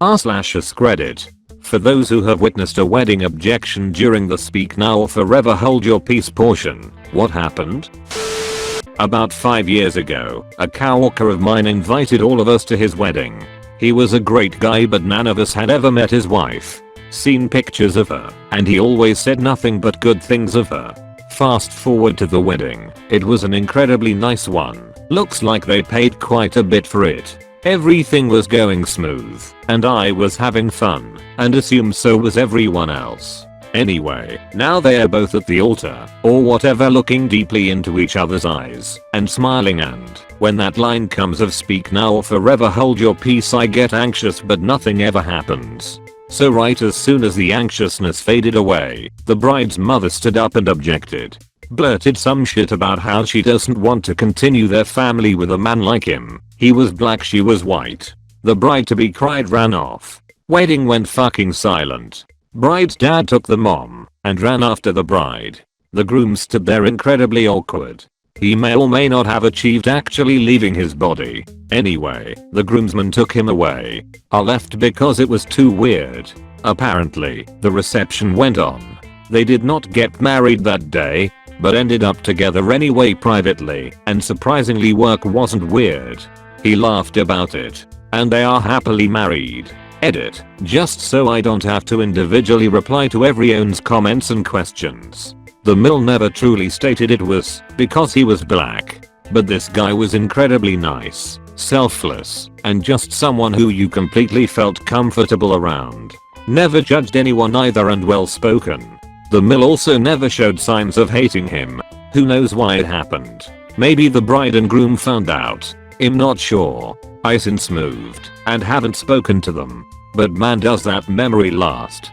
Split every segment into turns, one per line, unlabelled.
r/AskReddit. For those who have witnessed a wedding objection during the speak now or forever hold your peace portion, what happened? About 5 years ago, a coworker of mine invited all of us to his wedding. He was a great guy, but none of us had ever met his wife, seen pictures of her, and he always said nothing but good things of her. Fast forward to the wedding. It was an incredibly nice one. Looks like they paid quite a bit for it. Everything was going smooth, and I was having fun, and assume so was everyone else. Anyway, now they are both at the altar, or whatever, looking deeply into each other's eyes, and smiling, and when that line comes of speak now or forever hold your peace, I get anxious, but nothing ever happens. So right as soon as the anxiousness faded away, the bride's mother stood up and objected. Blurted some shit about how she doesn't want to continue their family with a man like him. He was black, she was white. The bride-to-be cried, ran off. Wedding went fucking silent. Bride's dad took the mom and ran after the bride. The groom stood there incredibly awkward. He may or may not have achieved actually leaving his body. Anyway, the groomsmen took him away. I left because it was too weird. Apparently, the reception went on. They did not get married that day, but ended up together anyway privately, and surprisingly work wasn't weird. He laughed about it, and they are happily married. Edit, just so I don't have to individually reply to everyone's comments and questions. The mill never truly stated it was because he was black, but this guy was incredibly nice, selfless, and just someone who you completely felt comfortable around. Never judged anyone either, and well spoken. The mill also never showed signs of hating him. Who knows why it happened? Maybe the bride and groom found out. I'm not sure. I since moved and haven't spoken to them. But man, does that memory last.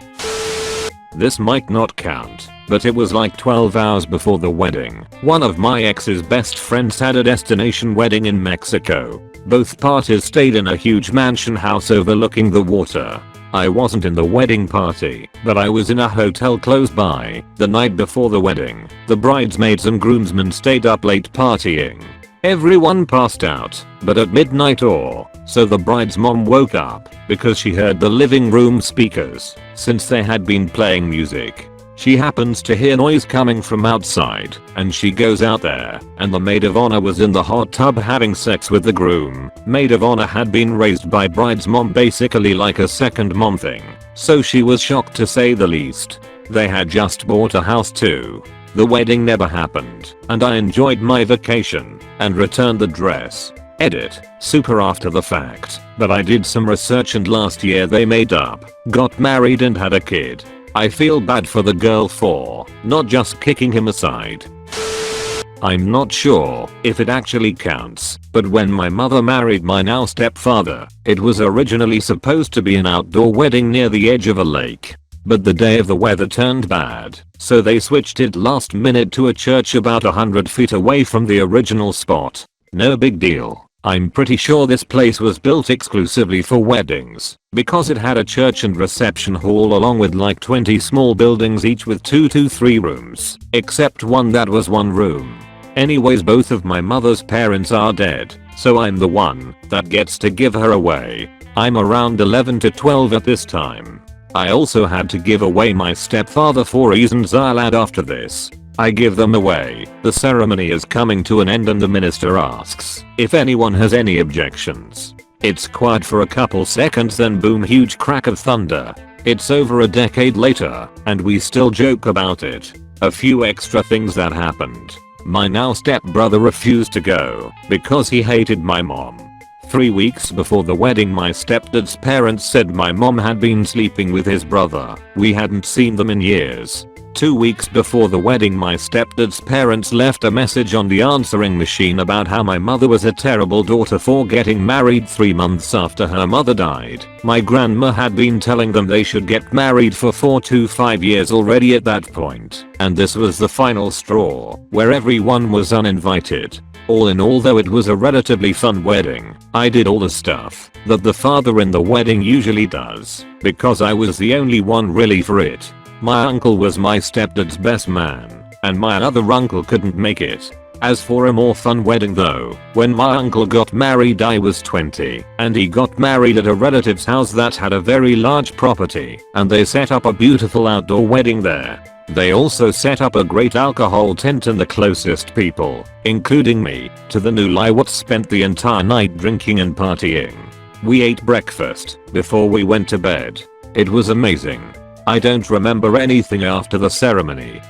This might not count, but it was like 12 hours before the wedding. One of my ex's best friends had a destination wedding in Mexico. Both parties stayed in a huge mansion house overlooking the water. I wasn't in the wedding party, but I was in a hotel close by. The night before the wedding, the bridesmaids and groomsmen stayed up late partying. Everyone passed out, but at midnight or so the bride's mom woke up because she heard the living room speakers, since they had been playing music. She happens to hear noise coming from outside, and she goes out there, and the maid of honor was in the hot tub having sex with the groom. Maid of honor had been raised by bride's mom, basically like a second mom thing, so she was shocked to say the least. They had just bought a house too. The wedding never happened, and I enjoyed my vacation and returned the dress. Edit, super after the fact, but I did some research and last year they made up, got married and had a kid. I feel bad for the girl for not just kicking him aside. I'm not sure if it actually counts, but when my mother married my now stepfather, it was originally supposed to be an outdoor wedding near the edge of a lake. But the day of the weather turned bad, so they switched it last minute to a church about 100 feet away from the original spot. No big deal. I'm pretty sure this place was built exclusively for weddings, because it had a church and reception hall along with like 20 small buildings, each with 2 to 3 rooms, except one that was one room. Anyways, both of my mother's parents are dead, so I'm the one that gets to give her away. I'm around 11 to 12 at this time. I also had to give away my stepfather for reasons I'll add after this. I give them away. The ceremony is coming to an end and the minister asks if anyone has any objections. It's quiet for a couple seconds, then boom, huge crack of thunder. It's over a decade later, and we still joke about it. A few extra things that happened. My now stepbrother refused to go because he hated my mom. 3 weeks before the wedding, my stepdad's parents said my mom had been sleeping with his brother. We hadn't seen them in years. 2 weeks before the wedding, my stepdad's parents left a message on the answering machine about how my mother was a terrible daughter for getting married 3 months after her mother died. My grandma had been telling them they should get married for 4 to 5 years already at that point, and this was the final straw, where everyone was uninvited. All in all, though it was a relatively fun wedding, I did all the stuff that the father in the wedding usually does, because I was the only one really for it. My uncle was my stepdad's best man, and my other uncle couldn't make it. As for a more fun wedding though, when my uncle got married I was 20, and he got married at a relative's house that had a very large property, and they set up a beautiful outdoor wedding there. They also set up a great alcohol tent, and the closest people, including me, to the newlyweds spent the entire night drinking and partying. We ate breakfast before we went to bed. It was amazing. I don't remember anything after the ceremony.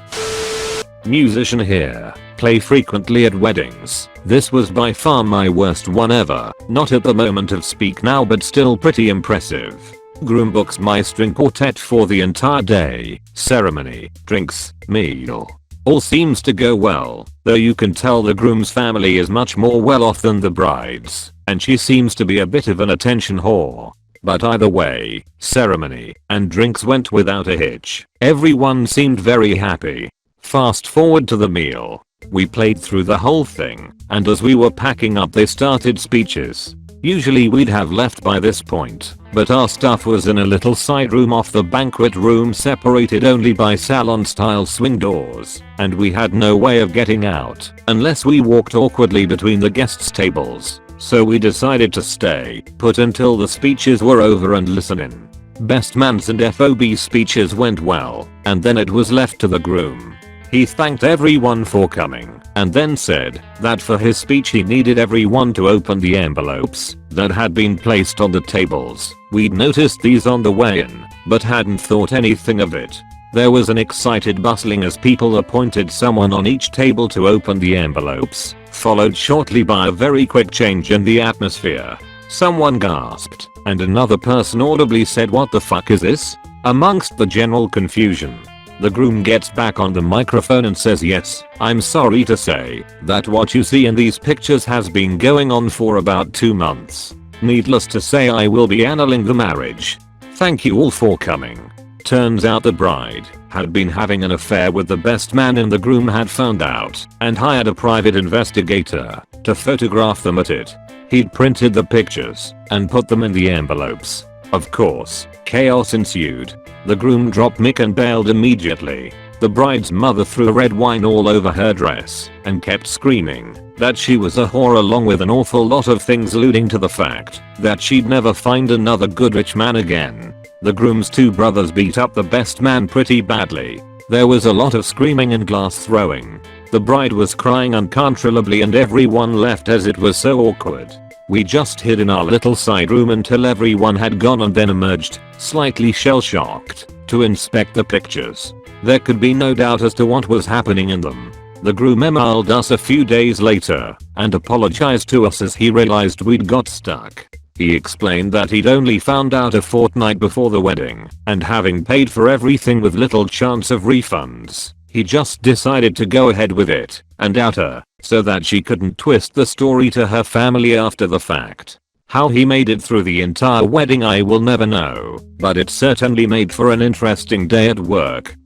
Musician here. Play frequently at weddings. This was by far my worst one ever. Not at the moment of speak now, but still pretty impressive. Groom books my string quartet for the entire day. Ceremony, drinks, meal. All seems to go well, though you can tell the groom's family is much more well off than the bride's, and she seems to be a bit of an attention whore. But either way, ceremony and drinks went without a hitch. Everyone seemed very happy. Fast forward to the meal. We played through the whole thing, and as we were packing up they started speeches. Usually we'd have left by this point, but our stuff was in a little side room off the banquet room, separated only by salon style swing doors, and we had no way of getting out unless we walked awkwardly between the guests' tables. So we decided to stay put until the speeches were over and listen in. Best man's and FOB speeches went well, and then it was left to the groom. He thanked everyone for coming and then said that for his speech he needed everyone to open the envelopes that had been placed on the tables. We'd noticed these on the way in, but hadn't thought anything of it. There was an excited bustling as people appointed someone on each table to open the envelopes, followed shortly by a very quick change in the atmosphere. Someone gasped, and another person audibly said, "What the fuck is this?" Amongst the general confusion, the groom gets back on the microphone and says, "Yes, I'm sorry to say that what you see in these pictures has been going on for about 2 months. Needless to say, I will be annulling the marriage. Thank you all for coming." Turns out the bride had been having an affair with the best man, and the groom had found out and hired a private investigator to photograph them at it. He'd printed the pictures and put them in the envelopes. Of course, chaos ensued. The groom dropped Mick and bailed immediately. The bride's mother threw red wine all over her dress and kept screaming that she was a whore, along with an awful lot of things alluding to the fact that she'd never find another good rich man again. The groom's 2 brothers beat up the best man pretty badly. There was a lot of screaming and glass throwing. The bride was crying uncontrollably and everyone left as it was so awkward. We just hid in our little side room until everyone had gone and then emerged, slightly shell-shocked, to inspect the pictures. There could be no doubt as to what was happening in them. The groom emailed us a few days later and apologized to us as he realized we'd got stuck. He explained that he'd only found out a fortnight before the wedding, and having paid for everything with little chance of refunds, he just decided to go ahead with it and out her so that she couldn't twist the story to her family after the fact. How he made it through the entire wedding I will never know, but it certainly made for an interesting day at work.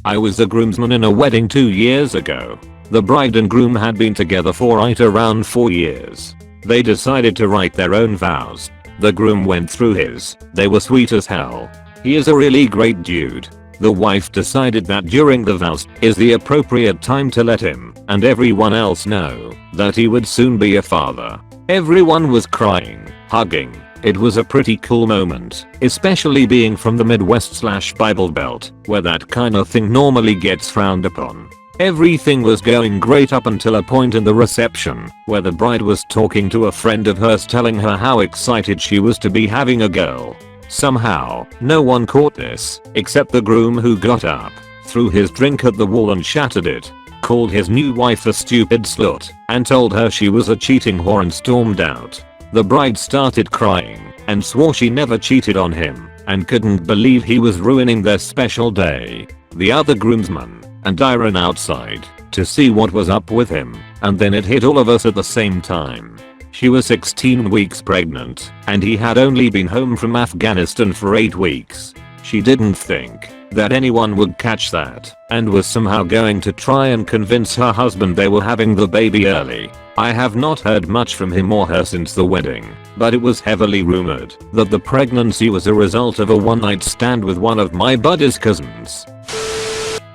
I was a groomsman in a wedding 2 years ago. The bride and groom had been together for right around 4 years. They decided to write their own vows. The groom went through his. They were sweet as hell. He is a really great dude. The wife decided that during the vows is the appropriate time to let him and everyone else know that he would soon be a father. Everyone was crying, hugging. It was a pretty cool moment, especially being from the Midwest/Bible Belt, where that kind of thing normally gets frowned upon. Everything was going great up until a point in the reception where the bride was talking to a friend of hers, telling her how excited she was to be having a girl. Somehow, no one caught this except the groom, who got up, threw his drink at the wall and shattered it, called his new wife a stupid slut, and told her she was a cheating whore and stormed out. The bride started crying and swore she never cheated on him and couldn't believe he was ruining their special day. The other groomsmen and I ran outside to see what was up with him, and then it hit all of us at the same time. She was 16 weeks pregnant and he had only been home from Afghanistan for 8 weeks. She didn't think that anyone would catch that and was somehow going to try and convince her husband they were having the baby early. I have not heard much from him or her since the wedding, but it was heavily rumored that the pregnancy was a result of a one-night stand with one of my buddy's cousins.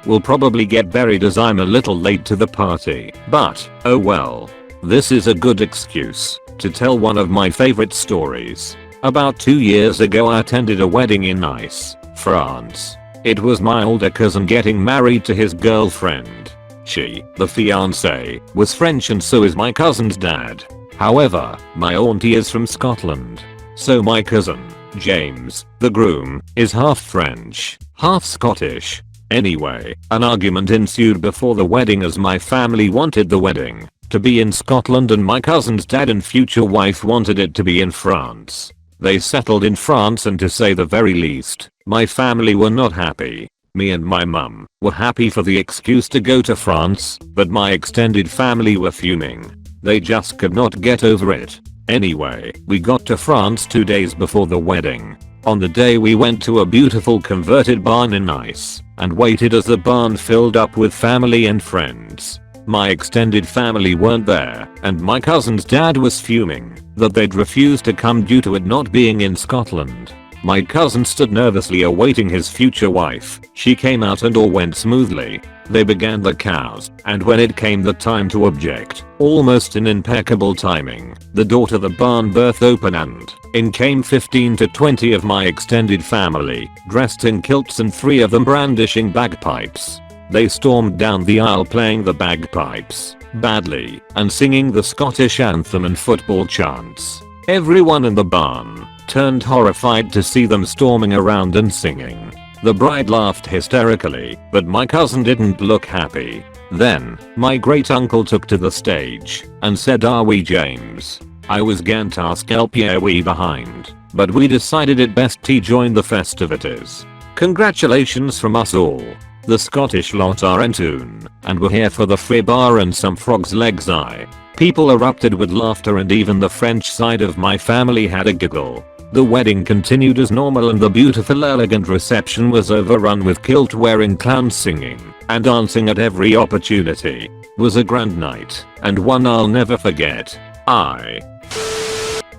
will probably get buried as I'm a little late to the party, but oh well. This is a good excuse to tell one of my favorite stories. About 2 years ago I attended a wedding in Nice, France. It was my older cousin getting married to his girlfriend. She, the fiancée, was French and so is my cousin's dad. However, my auntie is from Scotland. So my cousin, James, the groom, is half French, half Scottish. Anyway, an argument ensued before the wedding as my family wanted the wedding to be in Scotland and my cousin's dad and future wife wanted it to be in France. They settled in France and to say the very least, my family were not happy. Me and my mum were happy for the excuse to go to France, but my extended family were fuming. They just could not get over it. Anyway, we got to France 2 days before the wedding. On the day we went to a beautiful converted barn in Nice and waited as the barn filled up with family and friends. My extended family weren't there and my cousin's dad was fuming that they'd refused to come due to it not being in Scotland. My cousin stood nervously awaiting his future wife. She came out and all went smoothly. They began the cows, and when it came the time to object, almost in impeccable timing, the door to the barn berth opened and in came 15 to 20 of my extended family, dressed in kilts and 3 of them brandishing bagpipes. They stormed down the aisle playing the bagpipes badly and singing the Scottish anthem and football chants. Everyone in the barn turned horrified to see them storming around and singing. The bride laughed hysterically, but my cousin didn't look happy. Then, my great uncle took to the stage and said, "Are we James?" I was going to ask help we behind, but we decided it best to join the festivities. Congratulations from us all. The Scottish lot are in tune, and we're here for the free bar and some frog's legs eye. People erupted with laughter and even the French side of my family had a giggle. The wedding continued as normal and the beautiful elegant reception was overrun with kilt wearing clowns singing and dancing at every opportunity. It was a grand night and one I'll never forget.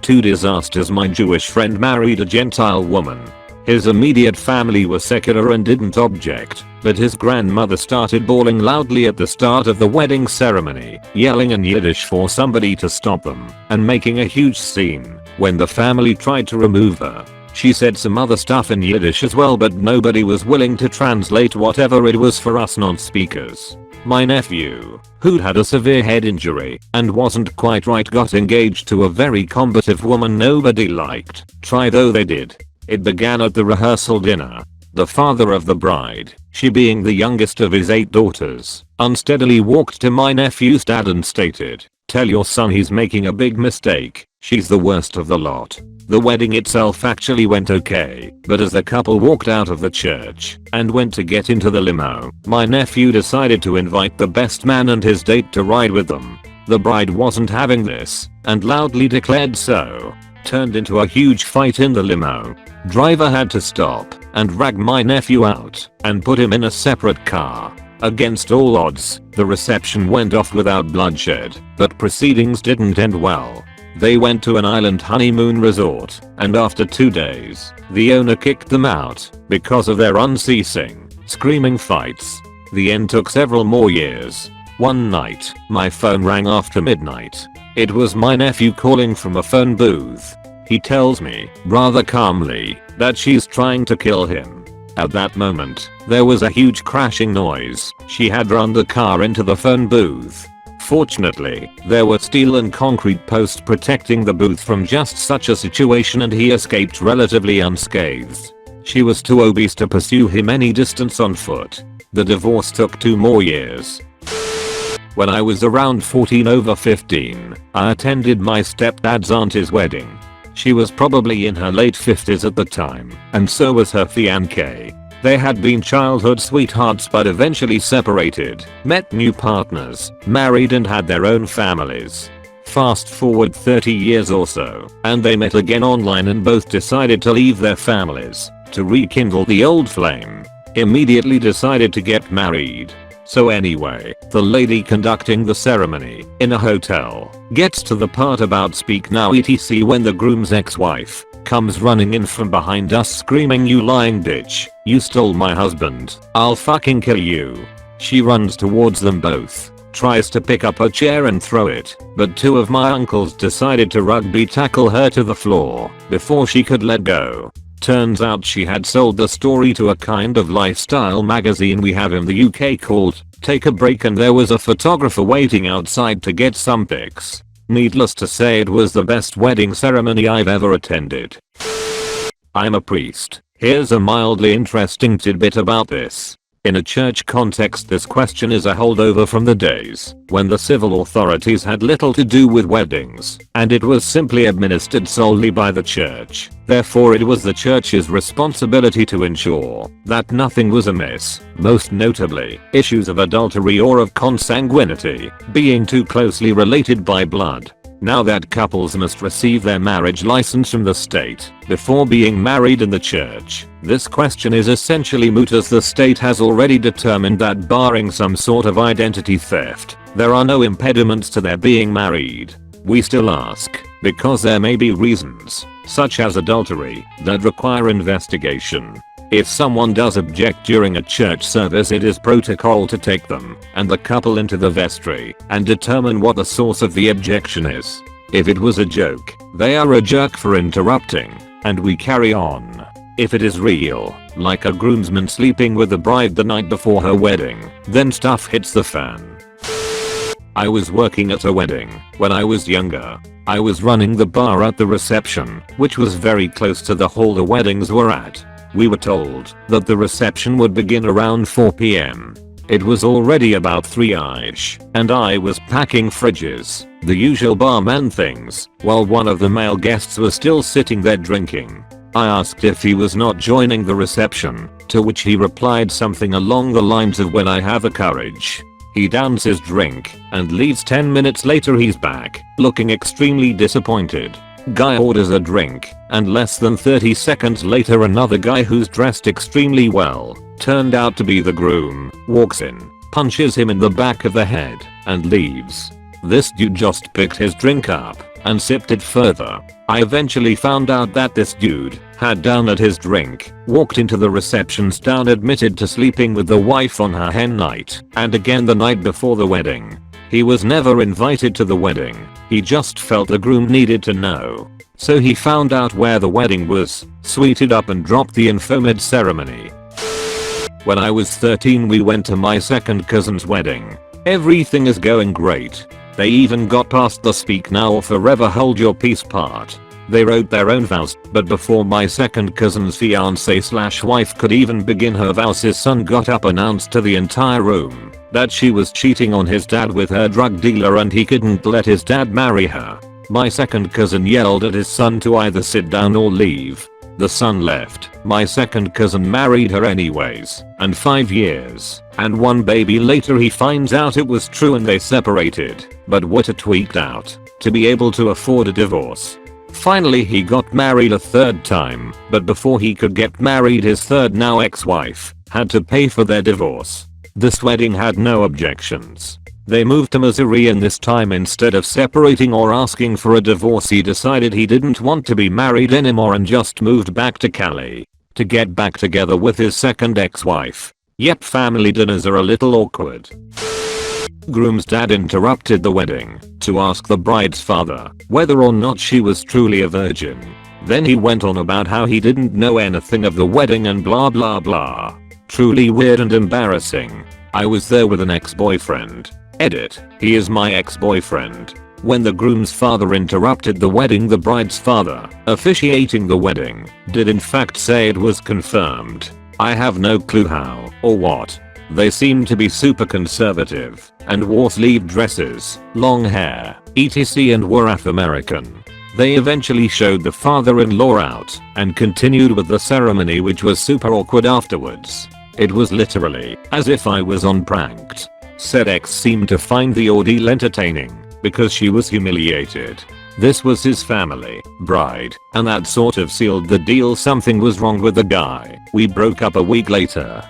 2 disasters. My Jewish friend married a Gentile woman. His immediate family was secular and didn't object, but his grandmother started bawling loudly at the start of the wedding ceremony, yelling in Yiddish for somebody to stop them, and making a huge scene. When the family tried to remove her, she said some other stuff in Yiddish as well, but nobody was willing to translate whatever it was for us non-speakers. My nephew, who'd had a severe head injury and wasn't quite right, got engaged to a very combative woman nobody liked. Try though they did. It began at the rehearsal dinner. The father of the bride, she being the youngest of his 8 daughters, unsteadily walked to my nephew's dad and stated, "Tell your son he's making a big mistake. She's the worst of the lot." The wedding itself actually went okay, but as the couple walked out of the church and went to get into the limo, my nephew decided to invite the best man and his date to ride with them. The bride wasn't having this and loudly declared so. Turned into a huge fight in the limo. Driver had to stop and drag my nephew out and put him in a separate car. Against all odds, the reception went off without bloodshed, but proceedings didn't end well. They went to an island honeymoon resort, and after 2 days, the owner kicked them out because of their unceasing, screaming fights. The end took several more years. One night, my phone rang after midnight. It was my nephew calling from a phone booth. He tells me, rather calmly, that she's trying to kill him. At that moment, there was a huge crashing noise. She had run the car into the phone booth. Fortunately, there were steel and concrete posts protecting the booth from just such a situation and he escaped relatively unscathed. She was too obese to pursue him any distance on foot. The divorce took 2 more years. When I was around 14 over 15, I attended my stepdad's auntie's wedding. She was probably in her late 50s at the time, and so was her fiancé. They had been childhood sweethearts but eventually separated, met new partners, married and had their own families. Fast forward 30 years or so, and they met again online and both decided to leave their families to rekindle the old flame. Immediately decided to get married. So anyway, the lady conducting the ceremony in a hotel gets to the part about speak now etc when the groom's ex-wife comes running in from behind us screaming, "You lying bitch, you stole my husband, I'll fucking kill you." She runs towards them both, tries to pick up a chair and throw it, but two of my uncles decided to rugby tackle her to the floor before she could let go. Turns out she had sold the story to a kind of lifestyle magazine we have in the UK called Take a Break, and there was a photographer waiting outside to get some pics. Needless to say, it was the best wedding ceremony I've ever attended. I'm a priest. Here's a mildly interesting tidbit about this. In a church context, this question is a holdover from the days when the civil authorities had little to do with weddings, and it was simply administered solely by the church. Therefore, it was the church's responsibility to ensure that nothing was amiss, most notably issues of adultery or of consanguinity being too closely related by blood. Now that couples must receive their marriage license from the state before being married in the church, this question is essentially moot, as the state has already determined that barring some sort of identity theft, there are no impediments to their being married. We still ask, because there may be reasons, such as adultery, that require investigation. If someone does object during a church service, it is protocol to take them and the couple into the vestry and determine what the source of the objection is. If it was a joke, they are a jerk for interrupting, and we carry on. If it is real, like a groomsman sleeping with the bride the night before her wedding, then stuff hits the fan. I was working at a wedding when I was younger. I was running the bar at the reception, which was very close to the hall the weddings were at. We were told that the reception would begin around 4 PM. It was already about 3ish, and I was packing fridges, the usual barman things, while one of the male guests was still sitting there drinking. I asked if he was not joining the reception, to which he replied something along the lines of, "When I have the courage." He downs his drink and leaves. 10 minutes later he's back, looking extremely disappointed. Guy orders a drink, and less than 30 seconds later another guy who's dressed extremely well, turned out to be the groom, walks in, punches him in the back of the head, and leaves. This dude just picked his drink up and sipped it further. I eventually found out that this dude had downed at his drink, walked into the reception stand, admitted to sleeping with the wife on her hen night, and again the night before the wedding. He was never invited to the wedding. He just felt the groom needed to know. So he found out where the wedding was, sweeted up, and dropped the info mid-ceremony. When I was 13, we went to my second cousin's wedding. Everything is going great. They even got past the speak now or forever hold your peace part. They wrote their own vows, but before my second cousin's fiancée/wife could even begin her vows, his son got up, announced to the entire room that she was cheating on his dad with her drug dealer and he couldn't let his dad marry her. My second cousin yelled at his son to either sit down or leave. The son left. My second cousin married her anyways, and 5 years and 1 baby later he finds out it was true and they separated. But what a tweaked out to be able to afford a divorce. Finally he got married a 3rd time, but before he could get married, his third now ex-wife had to pay for their divorce. This wedding had no objections. They moved to Missouri, and this time instead of separating or asking for a divorce, he decided he didn't want to be married anymore and just moved back to Cali to get back together with his second ex-wife. Yep, family dinners are a little awkward. Groom's dad interrupted the wedding to ask the bride's father whether or not she was truly a virgin. Then he went on about how he didn't know anything of the wedding and blah blah blah. Truly weird and embarrassing. I was there with an ex-boyfriend. Edit. He is my ex-boyfriend. When the groom's father interrupted the wedding, the bride's father, officiating the wedding, did in fact say it was confirmed. I have no clue how or what. They seemed to be super conservative and wore sleeved dresses, long hair, etc. and were Afro-American. They eventually showed the father-in-law out and continued with the ceremony, which was super awkward afterwards. It was literally as if I was on Pranked. Said ex seemed to find the ordeal entertaining because she was humiliated. This was his family, bride, and that sort of sealed the deal. Something was wrong with the guy. We broke up a week later.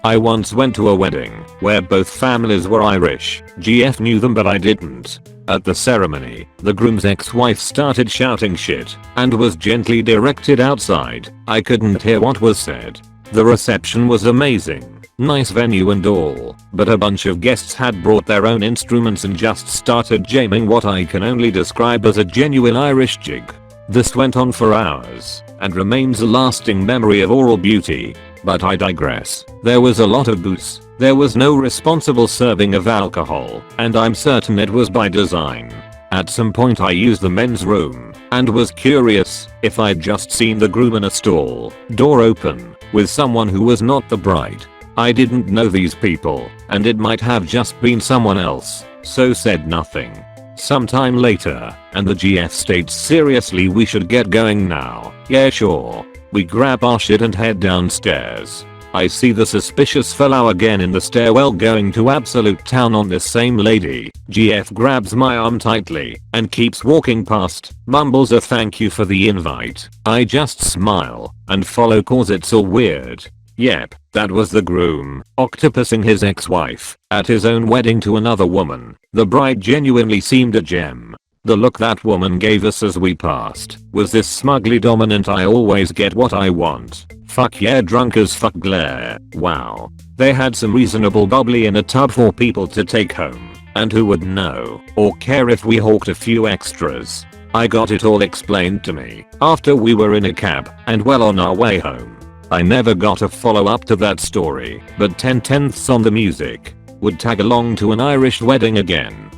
I once went to a wedding where both families were Irish. GF knew them but I didn't. At the ceremony, the groom's ex-wife started shouting shit and was gently directed outside. I couldn't hear what was said. The reception was amazing. Nice venue and all, but a bunch of guests had brought their own instruments and just started jamming what I can only describe as a genuine Irish jig. This went on for hours and remains a lasting memory of oral beauty. But I digress. There was a lot of booze. There was no responsible serving of alcohol, and I'm certain it was by design. At some point I used the men's room and was curious if I'd just seen the groom in a stall, door open, with someone who was not the bride. I didn't know these people, and it might have just been someone else, so said nothing. Sometime later, and the GF states seriously we should get going now. Yeah sure. We grab our shit and head downstairs. I see the suspicious fellow again in the stairwell going to absolute town on this same lady. GF grabs my arm tightly and keeps walking past, mumbles a thank you for the invite. I just smile and follow cause it's all weird. Yep, that was the groom, octopusing his ex-wife at his own wedding to another woman. The bride genuinely seemed a gem. The look that woman gave us as we passed was this smugly dominant I always get what I want. Fuck yeah drunk as fuck glare. Wow. They had some reasonable bubbly in a tub for people to take home. And who would know or care if we hawked a few extras. I got it all explained to me after we were in a cab and well on our way home. I never got a follow up to that story, but 10/10ths on the music. Would tag along to an Irish wedding again.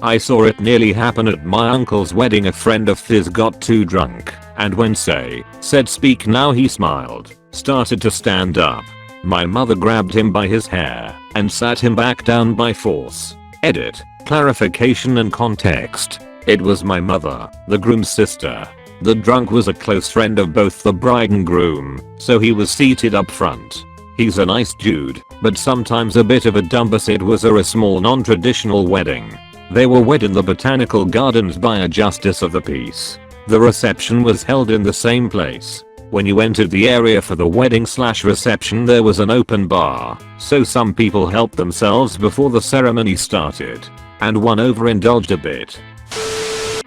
I saw it nearly happen at my uncle's wedding. A friend of his got too drunk and when said speak now he smiled, started to stand up. My mother grabbed him by his hair and sat him back down by force. Edit, clarification and context. It was my mother, the groom's sister. The drunk was a close friend of both the bride and groom, so he was seated up front. He's a nice dude, but sometimes a bit of a dumbass. It was a small non-traditional wedding. They were wed in the botanical gardens by a justice of the peace. The reception was held in the same place. When you entered the area for the wedding/reception there was an open bar, so some people helped themselves before the ceremony started. And one overindulged a bit.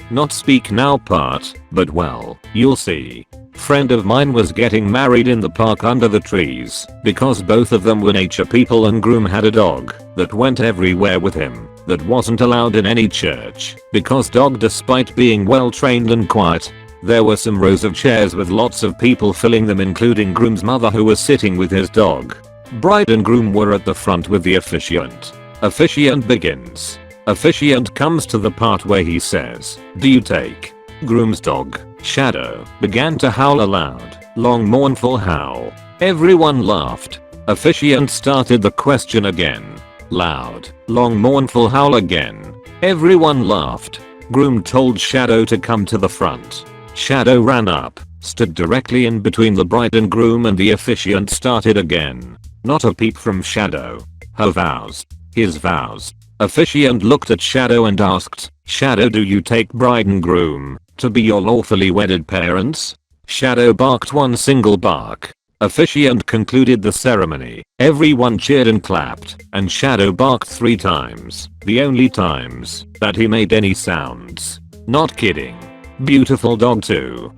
Not speak now part, but well, you'll see. Friend of mine was getting married in the park under the trees because both of them were nature people and groom had a dog that went everywhere with him that wasn't allowed in any church because dog despite being well trained and quiet. There were some rows of chairs with lots of people filling them including groom's mother who was sitting with his dog. Bride and groom were at the front with the officiant. Officiant begins. Officiant comes to the part where he says, "Do you take?" Groom's dog, Shadow, began to howl aloud, long mournful howl. Everyone laughed. Officiant started the question again. Loud, long mournful howl again. Everyone laughed. Groom told Shadow to come to the front. Shadow ran up, stood directly in between the bride and groom and the officiant started again. Not a peep from Shadow. Her vows. His vows. Officiant looked at Shadow and asked, "Shadow, do you take bride and groom to be your lawfully wedded parents?" Shadow barked one single bark. Officiant concluded the ceremony. Everyone cheered and clapped, and Shadow barked 3 times, the only times that he made any sounds. Not kidding. Beautiful dog too.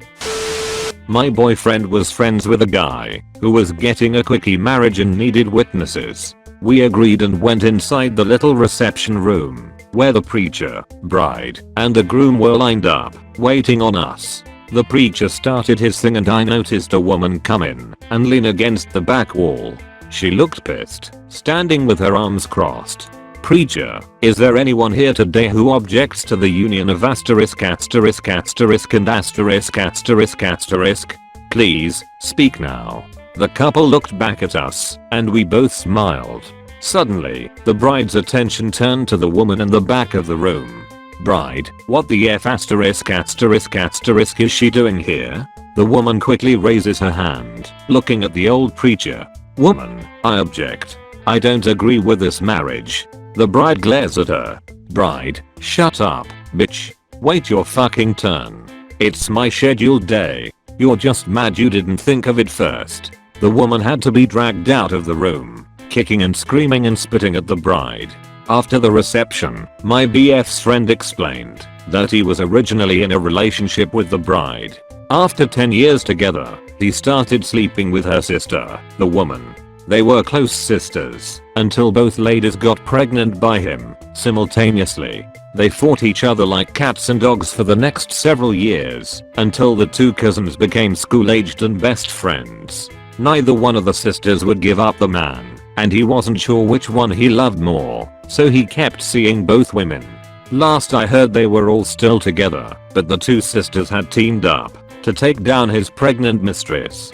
My boyfriend was friends with a guy who was getting a quickie marriage and needed witnesses. We agreed and went inside the little reception room where the preacher, bride, and the groom were lined up, waiting on us. The preacher started his thing and I noticed a woman come in and lean against the back wall. She looked pissed, standing with her arms crossed. "Preacher, is there anyone here today who objects to the union of asterisk asterisk asterisk and asterisk asterisk asterisk? Please, speak now." The couple looked back at us, and we both smiled. Suddenly, the bride's attention turned to the woman in the back of the room. "Bride, what the F asterisk asterisk asterisk is she doing here?" The woman quickly raises her hand, looking at the old preacher. "Woman, I object. I don't agree with this marriage." The bride glares at her. "Bride, shut up, bitch. Wait your fucking turn. It's my scheduled day. You're just mad you didn't think of it first." The woman had to be dragged out of the room, kicking and screaming and spitting at the bride. After the reception, my BF's friend explained that he was originally in a relationship with the bride. After 10 years together, he started sleeping with her sister, the woman. They were close sisters until both ladies got pregnant by him simultaneously. They fought each other like cats and dogs for the next several years until the two cousins became school-aged and best friends. Neither one of the sisters would give up the man, and he wasn't sure which one he loved more, so he kept seeing both women. Last I heard they were all still together, but the two sisters had teamed up to take down his pregnant mistress.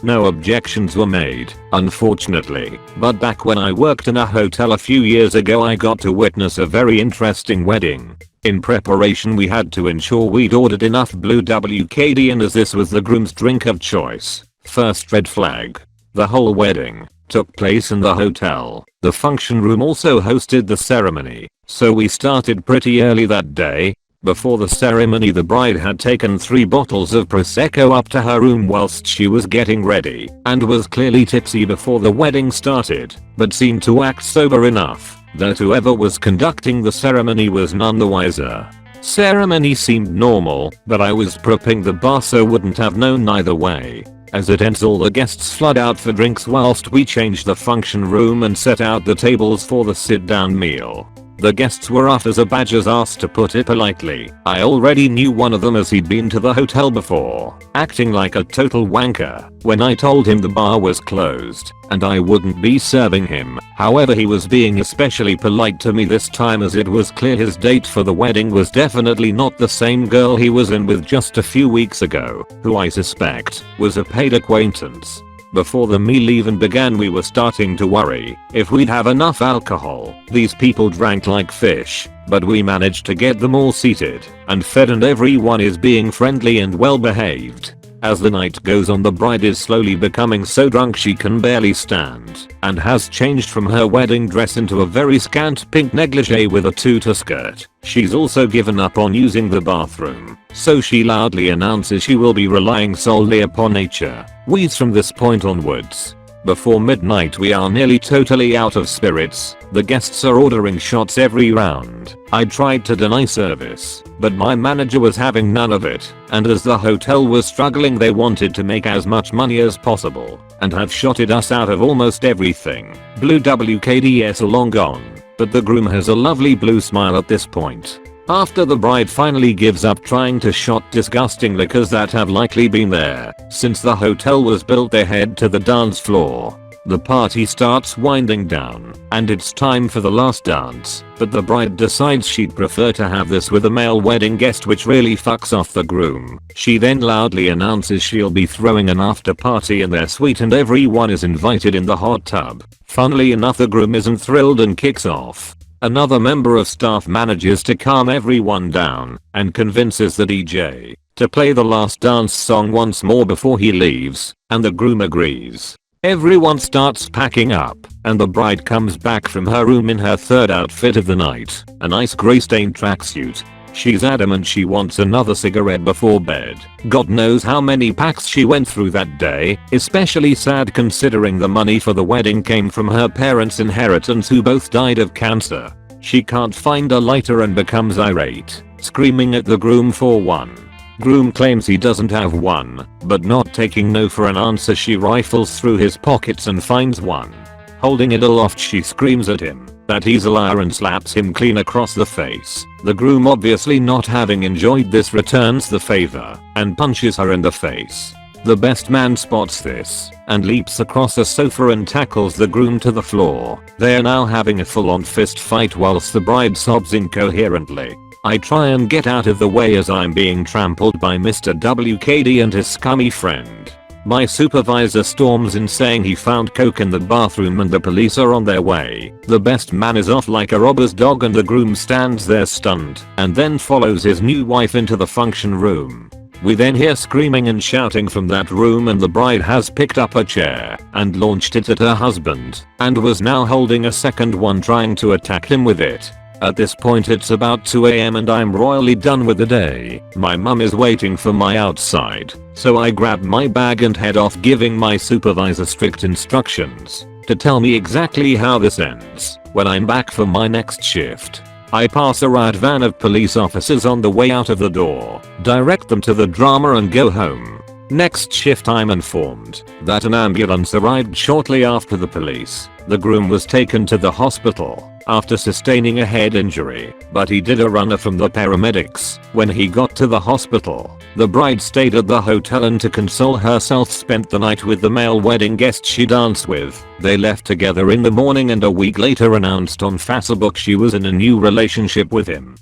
No objections were made, unfortunately, but back when I worked in a hotel a few years ago I got to witness a very interesting wedding. In preparation we had to ensure we'd ordered enough blue WKD, and as this was the groom's drink of choice, first red flag. The whole wedding took place in the hotel. The function room also hosted the ceremony, so we started pretty early that day. Before the ceremony the bride had taken 3 bottles of Prosecco up to her room whilst she was getting ready and was clearly tipsy before the wedding started, but seemed to act sober enough that whoever was conducting the ceremony was none the wiser. Ceremony seemed normal, but I was prepping the bar so wouldn't have known either way. As it ends all the guests flood out for drinks whilst we changed the function room and set out the tables for the sit-down meal. The guests were off as a badger's ass, to put it politely. I already knew one of them as he'd been to the hotel before, acting like a total wanker when I told him the bar was closed and I wouldn't be serving him. However, he was being especially polite to me this time as it was clear his date for the wedding was definitely not the same girl he was in with just a few weeks ago, who I suspect was a paid acquaintance. Before the meal even began we were starting to worry if we'd have enough alcohol. These people drank like fish, but we managed to get them all seated and fed, and everyone is being friendly and well behaved. As the night goes on the bride is slowly becoming so drunk she can barely stand and has changed from her wedding dress into a very scant pink negligee with a tutu skirt. She's also given up on using the bathroom, so she loudly announces she will be relying solely upon nature. Weeds from this point onwards. Before midnight we are nearly totally out of spirits. The guests are ordering shots every round. I tried to deny service, but my manager was having none of it, and as the hotel was struggling they wanted to make as much money as possible and have shotted us out of almost everything. Blue WKDs are long gone, but the groom has a lovely blue smile at this point. After the bride finally gives up trying to shot disgusting liquors that have likely been there since the hotel was built, they head to the dance floor. The party starts winding down and it's time for the last dance, but the bride decides she'd prefer to have this with a male wedding guest, which really fucks off the groom. She then loudly announces she'll be throwing an after party in their suite and everyone is invited in the hot tub. Funnily enough, the groom isn't thrilled and kicks off. Another member of staff manages to calm everyone down and convinces the DJ to play the last dance song once more before he leaves, and the groom agrees. Everyone starts packing up, and the bride comes back from her room in her third outfit of the night, a nice grey-stained tracksuit. She's adamant she wants another cigarette before bed. God knows how many packs she went through that day, especially sad considering the money for the wedding came from her parents' inheritance who both died of cancer. She can't find a lighter and becomes irate, screaming at the groom for one. Groom claims he doesn't have one, but not taking no for an answer she rifles through his pockets and finds one. Holding it aloft she screams at him that he's a liar and slaps him clean across the face. The groom, obviously not having enjoyed this, returns the favor and punches her in the face. The best man spots this and leaps across a sofa and tackles the groom to the floor. They are now having a full-on fist fight whilst the bride sobs incoherently. I try and get out of the way as I'm being trampled by Mr. WKD and his scummy friend. My supervisor storms in saying he found coke in the bathroom and the police are on their way. The best man is off like a robber's dog and the groom stands there stunned and then follows his new wife into the function room. We then hear screaming and shouting from that room, and the bride has picked up a chair and launched it at her husband and was now holding a second one trying to attack him with it. At this point it's about 2 AM and I'm royally done with the day. My mum is waiting for my outside, so I grab my bag and head off, giving my supervisor strict instructions to tell me exactly how this ends when I'm back for my next shift. I pass a riot van of police officers on the way out of the door, direct them to the drama and go home. Next shift I'm informed that an ambulance arrived shortly after the police. The groom was taken to the hospital after sustaining a head injury, but he did a runner from the paramedics. When he got to the hospital, the bride stayed at the hotel and to console herself spent the night with the male wedding guest she danced with. They left together in the morning and a week later announced on Facebook she was in a new relationship with him.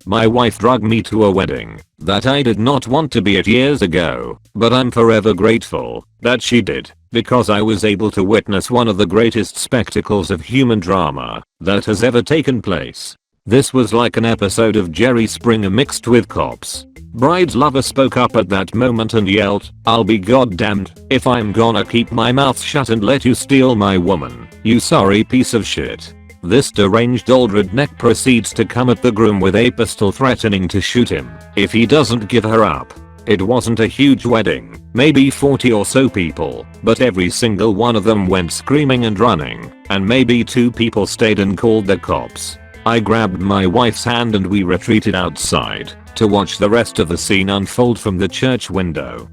My wife dragged me to a wedding that I did not want to be at years ago, but I'm forever grateful that she did, because I was able to witness one of the greatest spectacles of human drama that has ever taken place. This was like an episode of Jerry Springer mixed with Cops. Bride's lover spoke up at that moment and yelled, "I'll be goddamned if I'm gonna keep my mouth shut and let you steal my woman, you sorry piece of shit." This deranged old redneck proceeds to come at the groom with a pistol, threatening to shoot him if he doesn't give her up. It wasn't a huge wedding, maybe 40 or so people, but every single one of them went screaming and running, and maybe 2 people stayed and called the cops. I grabbed my wife's hand and we retreated outside to watch the rest of the scene unfold from the church window.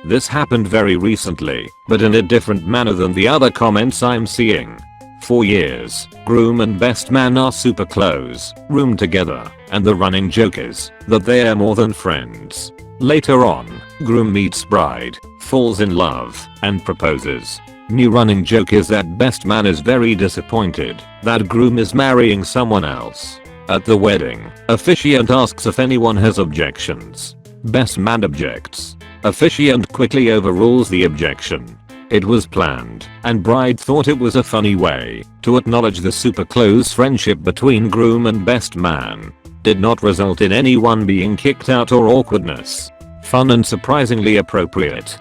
This happened very recently, but in a different manner than the other comments I'm seeing. For years, groom and best man are super close, room together, and the running joke is that they are more than friends. Later on, groom meets bride, falls in love, and proposes. New running joke is that best man is very disappointed that groom is marrying someone else. At the wedding, officiant asks if anyone has objections. Best man objects. Officiant quickly overrules the objection. It was planned, and bride thought it was a funny way to acknowledge the super close friendship between groom and best man. Did not result in anyone being kicked out or awkwardness. Fun and surprisingly appropriate.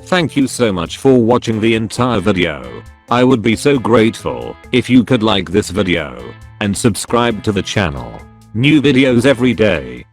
Thank you so much for watching the entire video. I would be so grateful if you could like this video and subscribe to the channel. New videos every day.